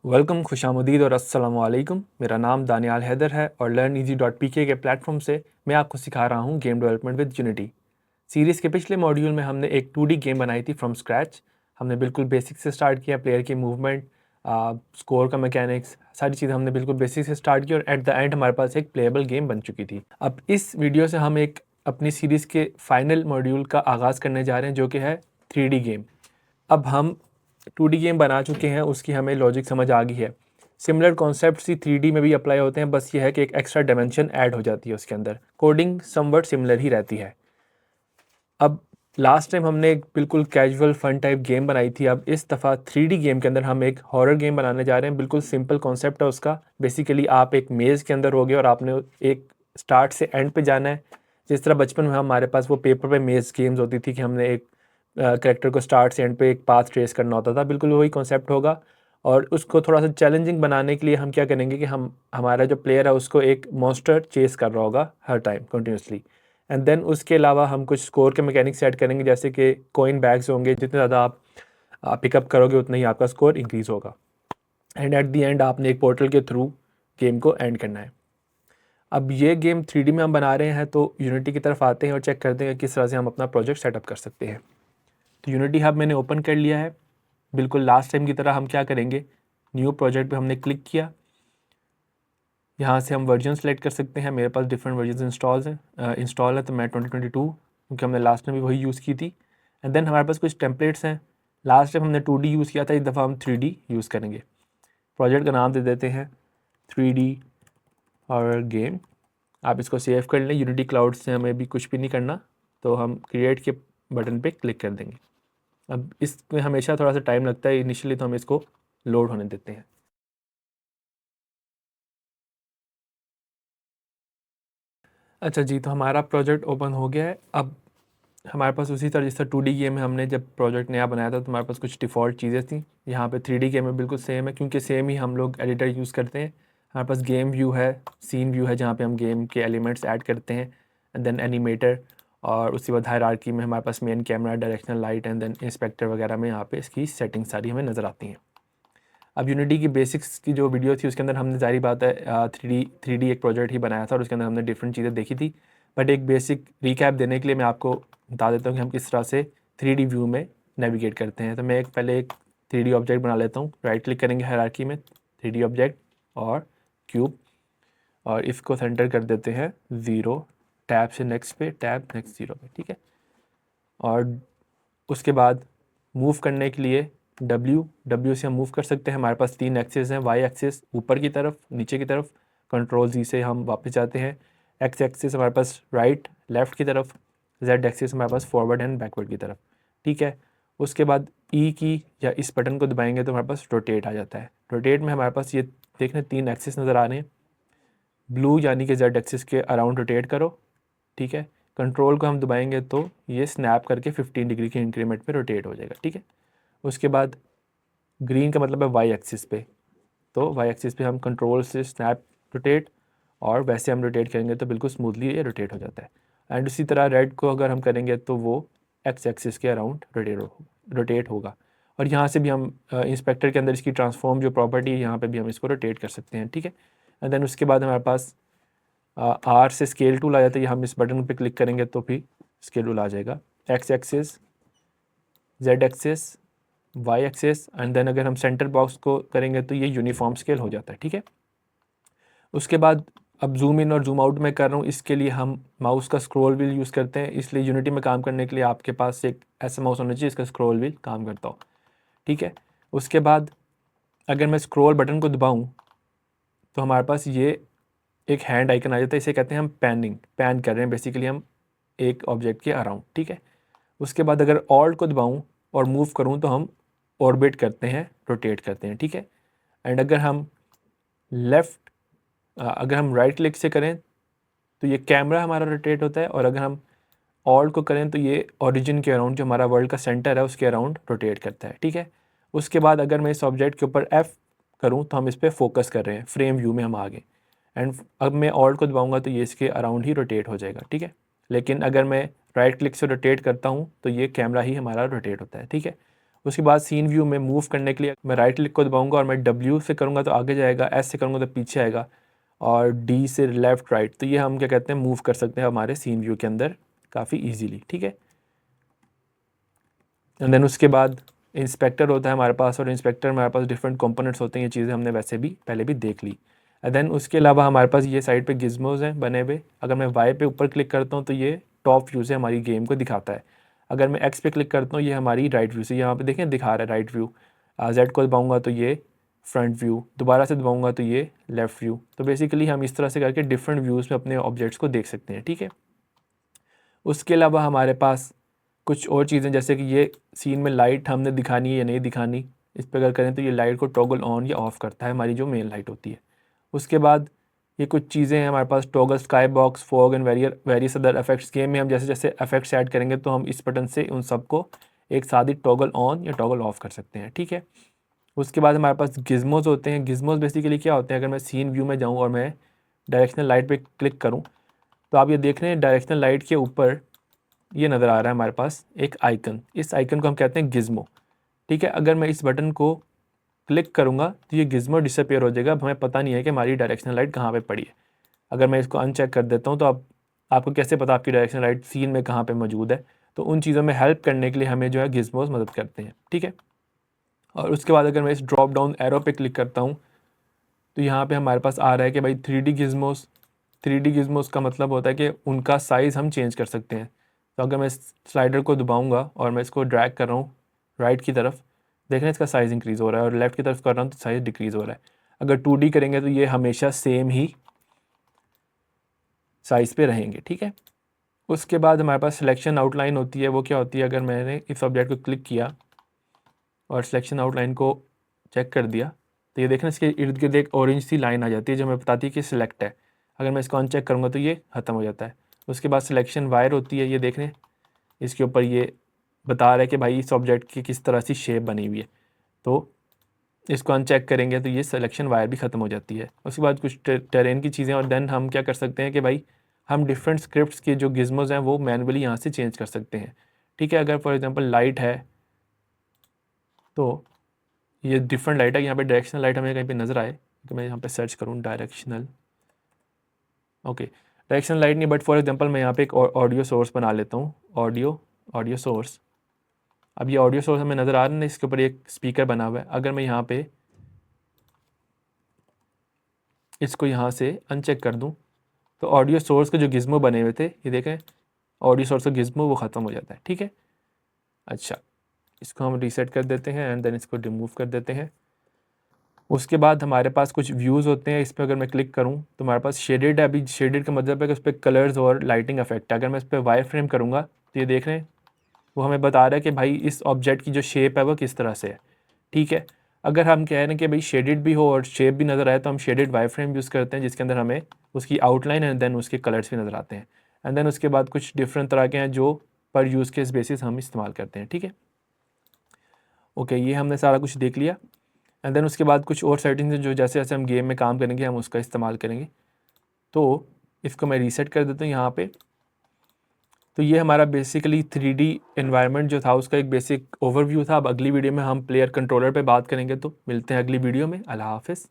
Welcome, खुशामदीद और अस्सलाम वालेकुम। मेरा नाम दानियाल हैदर है और learneasy.pk के प्लेटफॉर्म से मैं आपको सिखा रहा हूँ game development with unity. Series के पिछले मॉड्यूल में हमने एक 2D गेम बनाई थी फ्रॉम स्क्रैच। हमने बिल्कुल बेसिक से स्टार्ट किया, प्लेयर की मूवमेंट, स्कोर का मैकेनिक्स, सारी चीज़ें हमने बिल्कुल बेसिक से स्टार्ट की और एट द एंड हमारे पास एक प्लेएबल गेम बन चुकी थी। अब इस वीडियो से हम एक अपनी सीरीज़ के फाइनल मॉड्यूल का आगाज़ करने जा रहे हैं, जो कि है 3D गेम। अब हम 2D गेम बना चुके हैं, उसकी हमें लॉजिक समझ आ गई है। सिमिलर कॉन्सेप्ट्स ही 3D में भी अप्लाई होते हैं, बस ये है कि एक एक्स्ट्रा डायमेंशन ऐड हो जाती है उसके अंदर। कोडिंग समवट सिमिलर ही रहती है। अब लास्ट टाइम हमने एक बिल्कुल कैजुअल फन टाइप गेम बनाई थी। अब इस दफ़ा 3D गेम के अंदर हम एक हॉरर गेम बनाने जा रहे हैं। बिल्कुल सिंपल कॉन्सेप्ट है उसका। बेसिकली आप एक मेज़ के अंदर होगे और आपने एक स्टार्ट से एंड पे जाना है। जिस तरह बचपन में हमारे पास वो पेपर पे मेज़ गेम्स होती थी कि हमने एक करेक्टर को स्टार्ट से एंड पे एक पाथ ट्रेस करना होता था, बिल्कुल वही कॉन्सेप्ट होगा। और उसको थोड़ा सा चैलेंजिंग बनाने के लिए हम क्या करेंगे कि हमारा जो प्लेयर है उसको एक मॉन्स्टर चेस कर रहा होगा हर टाइम कंटिन्यूसली। एंड देन उसके अलावा हम कुछ स्कोर के मैकेनिक्स ऐड करेंगे, जैसे कि कॉइन बैग्स होंगे। जितने ज़्यादा आप पिकअप करोगे उतना ही आपका स्कोर इंक्रीज़ होगा। एंड एट दी एंड आपने एक पोर्टल के थ्रू गेम को एंड करना है। अब ये गेम 3D में हम बना रहे हैं, तो यूनिटी की तरफ आते हैं और चेक करते हैं किस तरह से हम अपना प्रोजेक्ट सेटअप कर सकते हैं। तो यूनिटी हब मैंने ओपन कर लिया है। बिल्कुल लास्ट टाइम की तरह हम क्या करेंगे, न्यू प्रोजेक्ट पे हमने क्लिक किया। यहाँ से हम वर्जन सेलेक्ट कर सकते हैं। मेरे पास डिफरेंट वर्जन इंस्टॉल है, तो मैं 2022, क्योंकि हमने लास्ट टाइम भी वही यूज़ की थी। एंड देन हमारे पास कुछ टेम्पलेट्स हैं। लास्ट टाइम हमने 2D यूज़ किया था, इस दफ़ा हम 3D यूज़ करेंगे। प्रोजेक्ट का नाम दे देते हैं 3D हॉरर गेम। आप इसको सेव कर लें। यूनिटी क्लाउड से हमें भी कुछ भी नहीं करना, तो हम क्रिएट के बटन पे क्लिक कर देंगे। अब इसमें हमेशा थोड़ा सा टाइम लगता है इनिशियली, तो हम इसको लोड होने देते हैं। अच्छा जी, तो हमारा प्रोजेक्ट ओपन हो गया है। अब हमारे पास उसी तरह जैसा 2D गेम है, हमने जब प्रोजेक्ट नया बनाया था तो हमारे पास कुछ डिफ़ॉल्ट चीज़ें थी। यहाँ पे 3D गेम में बिल्कुल सेम है, क्योंकि सेम ही हम लोग एडिटर यूज़ करते हैं। हमारे पास गेम व्यू है, सीन व्यू है, जहाँ पे हम गेम के एलिमेंट्स ऐड करते हैं, एंड देन एनिमेटर, और उसके बाद हायरार्की में हमारे पास main camera, directional light, and then inspector वगैरह में यहाँ पे इसकी सेटिंग सारी हमें नज़र आती हैं। अब यूनिटी की बेसिक्स की जो वीडियो थी उसके अंदर हमने ज़ाहिर बात है 3D एक प्रोजेक्ट ही बनाया था और उसके अंदर हमने डिफरेंट चीज़ें देखी थी। बट एक बेसिक रिकैप देने के लिए मैं आपको बता देता हूँ कि हम किस तरह से 3D व्यू में नेविगेट करते हैं। तो मैं पहले एक 3D ऑब्जेक्ट बना लेता हूँ। राइट क्लिक करेंगे हायरार्की में, 3D ऑब्जेक्ट और क्यूब, और इसको सेंटर कर देते हैं 0, टैब से नेक्स्ट पे, टैब नेक्स्ट 0 पे, ठीक है। और उसके बाद मूव करने के लिए W से हम मूव कर सकते हैं। हमारे पास 3 एक्सेस हैं, Y एक्सेस ऊपर की तरफ, नीचे की तरफ, कंट्रोल Z से हम वापस जाते हैं। X एक्सेस हमारे पास राइट लेफ़्ट की तरफ, Z एक्सेस हमारे पास फॉरवर्ड एंड बैकवर्ड की तरफ, ठीक है। उसके बाद E की या इस बटन को दबाएंगे तो हमारे पास रोटेट आ जाता है। रोटेट में हमारे पास ये देखने 3 एक्सेस नज़र आ रहे हैं। ब्लू यानी कि Z एक्सिस के अराउंड रोटेट करो, ठीक है। कंट्रोल को हम दबाएंगे तो ये स्नैप करके 15 डिग्री के इंक्रीमेंट पे रोटेट हो जाएगा, ठीक है। उसके बाद ग्रीन का मतलब है वाई एक्सिस पे, तो वाई एक्सिस पे हम कंट्रोल से स्नैप रोटेट, और वैसे हम रोटेट करेंगे तो बिल्कुल स्मूथली ये रोटेट हो जाता है। एंड उसी तरह रेड को अगर हम करेंगे तो वो एक्स एक्सिस के अराउंड रोटेट होगा। और यहाँ से भी हम इंस्पेक्टर के अंदर इसकी ट्रांसफॉर्म जो प्रॉपर्टी है यहाँ पे भी हम इसको रोटेट कर सकते हैं, ठीक है। एंड देन उसके बाद हमारे पास आर से स्केल टूल आ जाता है। हम इस बटन पे क्लिक करेंगे तो भी स्केल टूल आ जाएगा। X axis, Z axis, Y axis, and then अगर हम सेंटर बॉक्स को करेंगे तो ये यूनिफॉर्म स्केल हो जाता है, ठीक है। उसके बाद अब जूम इन और जूम आउट में कर रहा हूँ, इसके लिए हम माउस का स्क्रॉल व्हील यूज़ करते हैं। इसलिए यूनिटी में काम करने के लिए आपके पास एक ऐसा माउस होना चाहिए इसका स्क्रॉल व्हील काम करता हो, ठीक है। उसके बाद अगर मैं स्क्रॉल बटन को दबाऊँ तो हमारे पास ये एक हैंड आइकन आ जाता है। इसे कहते हैं हम पैन कर रहे हैं बेसिकली हम एक ऑब्जेक्ट के अराउंड, ठीक है। उसके बाद अगर ऑल्ट को दबाऊँ और मूव करूँ तो हम ऑर्बिट करते हैं, रोटेट करते हैं, ठीक है। एंड अगर हम राइट क्लिक से करें तो ये कैमरा हमारा रोटेट होता है, और अगर हम ऑल्ट को करें तो ये ओरिजिन के अराउंड, जो हमारा वर्ल्ड का सेंटर है उसके अराउंड रोटेट करता है, ठीक है। उसके बाद अगर मैं इस ऑब्जेक्ट के ऊपर F करूँ तो हम इस पर फोकस कर रहे हैं, फ्रेम व्यू में हम आ गए। एंड अब मैं ऑल्ट को दबाऊंगा तो ये इसके अराउंड ही रोटेट हो जाएगा, ठीक है। लेकिन अगर मैं राइट क्लिक से रोटेट करता हूँ तो ये कैमरा ही हमारा रोटेट होता है, ठीक है। उसके बाद सीन व्यू में मूव करने के लिए मैं राइट क्लिक को दबाऊंगा और मैं W से करूँगा तो आगे जाएगा, S से करूँगा तो पीछे आएगा, और D से लेफ़्ट राइट। तो ये हम क्या कहते हैं, मूव कर सकते हैं हमारे सीन व्यू के अंदर काफ़ी ईजीली, ठीक है। एंड देन उसके बाद इंस्पेक्टर होता है हमारे पास, और इंस्पेक्टर में हमारे पास डिफरेंट कंपोनेंट्स होते हैं। ये चीज़ें हमने वैसे भी पहले भी देख ली। एंड देन उसके अलावा हमारे पास ये साइड पे गिज़मोज़ हैं बने हुए। अगर मैं वाई पे ऊपर क्लिक करता हूँ तो ये टॉप व्यू से हमारी गेम को दिखाता है। अगर मैं एक्स पे क्लिक करता हूँ ये हमारी राइट व्यू से, यहाँ पे देखें दिखा रहा है राइट व्यू। जेड को दबाऊँगा तो ये फ्रंट व्यू, दोबारा से दबाऊँगा तो ये लेफ़्ट व्यू। तो बेसिकली हम इस तरह से करके डिफरेंट व्यूज़ में अपने ऑब्जेक्ट्स को देख सकते हैं, ठीक है। उसके अलावा हमारे पास कुछ और चीज़ें, जैसे कि ये सीन में लाइट हमने दिखानी है या नहीं दिखानी, इस पर अगर करें तो ये लाइट को टॉगल ऑन या ऑफ़ करता है, हमारी जो मेन लाइट होती है। उसके बाद ये कुछ चीज़ें हैं हमारे पास, toggle sky box, fog and various other effects. Game में हम जैसे जैसे इफेक्ट्स ऐड करेंगे तो हम इस बटन से उन सबको एक साथ ही टॉगल ऑन या टॉगल ऑफ कर सकते हैं, ठीक है। उसके बाद हमारे पास गिज़मोज़ होते हैं। गिज़मोज़ बेसिकली क्या होते हैं, अगर मैं सीन व्यू में जाऊँ और मैं डायरेक्शनल लाइट पर क्लिक करूँ तो आप ये देख रहे हैं डायरेक्शनल लाइट के ऊपर ये नज़र आ रहा है हमारे पास एक आइकन। इस आइकन को हम कहते हैं गिज़मो, ठीक है। अगर मैं इस बटन को क्लिक करूँगा तो ये गिज़मो डिसअपीयर हो जाएगा। अब हमें पता नहीं है कि हमारी डायरेक्शनल लाइट कहाँ पे पड़ी है। अगर मैं इसको अनचेक कर देता हूँ तो आपको कैसे पता आपकी डायरेक्शनल लाइट सीन में कहाँ पे मौजूद है। तो उन चीज़ों में हेल्प करने के लिए हमें जो है गिज़मोज़ मदद करते हैं, ठीक है। और उसके बाद अगर मैं इस ड्रॉप डाउन एरो पे क्लिक करता हूँ तो यहाँ पे हमारे पास आ रहा है कि भाई 3D गिज़मोज़। 3D गिज़मोज़ का मतलब होता है कि उनका साइज़ हम चेंज कर सकते हैं। तो अगर मैं स्लाइडर को दबाऊंगा और मैं इसको ड्रैग कर रहा हूँ राइट की तरफ, देख रहे हैं इसका साइज़ इंक्रीज़ हो रहा है, और लेफ़्ट की तरफ कर रहा हूँ तो साइज़ डिक्रीज़ हो रहा है। अगर 2D करेंगे तो ये हमेशा सेम ही साइज़ पे रहेंगे, ठीक है। उसके बाद हमारे पास सिलेक्शन आउटलाइन होती है। वो क्या होती है, अगर मैंने इस ऑब्जेक्ट को क्लिक किया और सिलेक्शन आउटलाइन को चेक कर दिया तो ये देखना इसके इर्द गिर्द एक ऑरेंज सी लाइन आ जाती है जो हमें बताती है कि सिलेक्ट है। अगर मैं इसको अनचेक करूँगा तो ये ख़त्म हो जाता है। उसके बाद सिलेक्शन वायर होती है, ये देख रहे हैं इसके ऊपर ये बता रहा है कि भाई इस ऑब्जेक्ट की किस तरह से शेप बनी हुई है। तो इसको अनचेक करेंगे तो ये सिलेक्शन वायर भी ख़त्म हो जाती है। उसके बाद कुछ टेरेन की चीज़ें, और देन हम क्या कर सकते हैं कि भाई हम डिफरेंट स्क्रिप्ट्स के जो गिज़मोज़ हैं वो मैनुअली यहाँ से चेंज कर सकते हैं, ठीक है। अगर फॉर एग्जांपल लाइट है तो ये डिफरेंट लाइट है, यहाँ पे डायरेक्शनल लाइट हमें कहीं पे नज़र आए तो मैं यहाँ पे सर्च करूँ डायरेक्शनल, ओके डायरेक्शनल लाइट नहीं, बट फॉर एग्जांपल मैं यहाँ पे एक ऑडियो सोर्स बना लेता हूँ, ऑडियो सोर्स। अब ये ऑडियो सोर्स हमें नज़र आ रहा है ना, इसके ऊपर एक स्पीकर बना हुआ है। अगर मैं यहाँ पे इसको यहाँ से अनचेक कर दूँ तो ऑडियो सोर्स के जो गिज़मो बने हुए थे, ये देखें ऑडियो सोर्स का गिज़मो वो ख़त्म हो जाता है, ठीक है। अच्छा, इसको हम रीसेट कर देते हैं एंड देन इसको रिमूव कर देते हैं। उसके बाद हमारे पास कुछ व्यूज़ होते हैं, इस पर अगर मैं क्लिक करूँ तो हमारे पास शेडेड है। अभी शेडेड का मतलब है कि उस पर कलर्स और लाइटिंग इफेक्ट है। अगर मैं इस पर वायर फ्रेम करूँगा तो ये देख रहे हैं वो हमें बता रहा है कि भाई इस ऑब्जेक्ट की जो शेप है वो किस तरह से है, ठीक है। अगर हम कह रहे हैं कि भाई शेडेड भी हो और शेप भी नज़र आए तो हम शेडेड वायर फ्रेम यूज़ करते हैं, जिसके अंदर हमें उसकी आउटलाइन एंड देन उसके कलर्स भी नज़र आते हैं। एंड देन उसके बाद कुछ डिफरेंट तरह के हैं जो पर यूज़ केस बेसिस हम इस्तेमाल करते हैं, ठीक है। ओके, ये हमने सारा कुछ देख लिया। एंड देन उसके बाद कुछ और सेटिंग्स हैं जो जैसे जैसे हम गेम में काम करेंगे हम उसका इस्तेमाल करेंगे। तो इसको मैं रीसेट कर देता हूँ यहाँ पे। तो ये हमारा बेसिकली 3D एनवायरनमेंट जो था उसका एक बेसिक ओवरव्यू था। अब अगली वीडियो में हम प्लेयर कंट्रोलर पे बात करेंगे। तो मिलते हैं अगली वीडियो में। अल्लाह हाफ़िज़।